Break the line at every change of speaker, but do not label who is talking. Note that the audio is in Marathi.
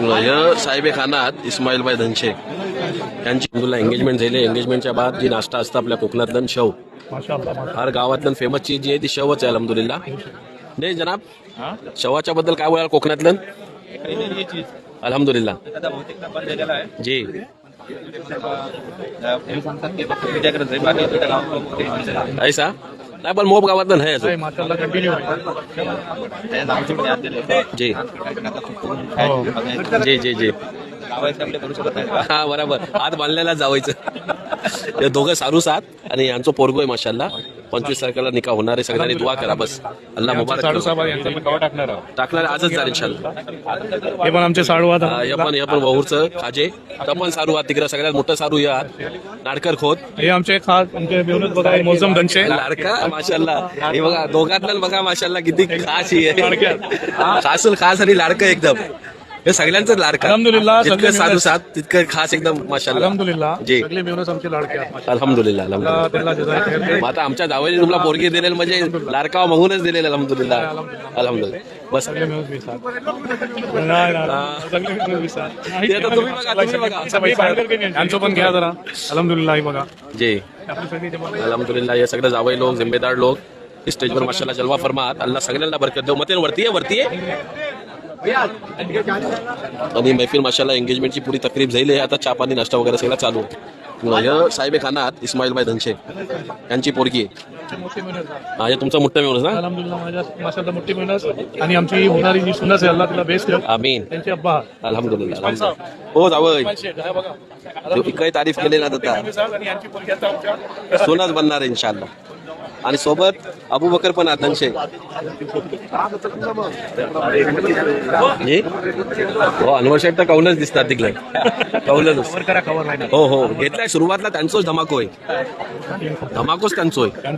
साहेब खानात इस्माईल भाई धनशे यांची तुला एंगेजमेंट झाली. एंगेजमेंटच्या बाद जी नाश्ता असतं आपल्या कोकणातलं शव, हर गावातलं फेमस चीज जी आहे ती शवच आहे. अल्हम्दुलिल्लाह. नाही जनाब, शवाच्या बद्दल काय बोलाल कोकणातलं? अल्हम्दुलिल्लाह जी. ऐसा नाही पण मोब गावातलं नाही अजून. जी जी जी जी हा बरोबर. हात बांधलेला जावायचं. हे दोघं सारू साथ आणि यांचं पोरगो आहे माशाल्लाह. 25 तारखेला निकाह होणार आहे. सगळ्यांनी दुआ करा बस. अल्लाह मुबारक टाकणार आजच जाईल इंशाल्लाह.
हे पण आमचे साडू
हे पण वहूरचं खाजे तर पण सारू आहात तिकडे. सगळ्यात मोठं सारू या नाडकर खोत.
हे आमचे खास आमचे बेवनच बघा मोजम धनशे
लाडका माशाल्लाह. हे बघा दोघातलं बघा माशाल्लाह किती खास ही आहे. खासूल खास आणि लाडकं एकदम. हे सगळ्यांचं लाडका.
अल्हम्दुलिल्लाह.
जितकं साधू साथ तितकं खास एकदम माशाल्लाह.
अल्हम्दुलिल्लाह.
जी.
सगळे बेवनच आमचे लाडके आहेत.
अल्हम्दुलिल्लाह अल्हम्दुलिल्लाह.
त्यांना जजाय खैर दे.
मग आता आमच्या जावईने तुम्हाला पोरगी दिलेलं म्हणजे लाडकाव मागूनच दिलेलं. अल्हम्दुलिल्लाह अल्हम्दुलिल्लाह. बस
सगळे मिळून विसार. नाही नाही सगळे मिळून विसार.
ते आता तुम्ही बघा तुम्ही बघा.
यांचं पण घ्या जरा. अल्हम्दुलिल्लाह. हे बघा
जी अल्हम्दुलिल्लाह. हे सगळे जावई लोक जिम्मेदार लोक स्टेजवर माशाल्लाह जलवा फरमात. अल्लाह सगळ्यांना बरकत देऊ. मते वरती आहे आणि महफिल माशाल्लाह एंगेजमेंटची पुरी तकरीब झाली आहे. आता चहा पाणी नाश्ता वगैरे सगळं चालू आहे. साहेब खानात इस्माईल भाई धनशे यांची पोरगी आहे. हे तुमचा मोठा मिळून ना.
अल्हम्दुलिल्लाह. माझ्या माशाल्लाह मोठी मेहनत आणि आमची होणारी जी सुनस आहे अल्लाह तिला बेस्ट ठेव.
आमीन.
त्यांचे अब्बा
अल्हम्दुलिल्लाह. हो जावई इकडे तारीफ केली ना आता सोनाच बनणार आहे इंशाल्लाह. आणि सोबत अबू बकर पण धनशे जी. हो अनवर शेठ तर कौलच दिसतात तिकडे. कौलच हो हो घेतलाय सुरुवातला त्यांचोच धमाको आहे. धमाकोच त्यांचो आहे.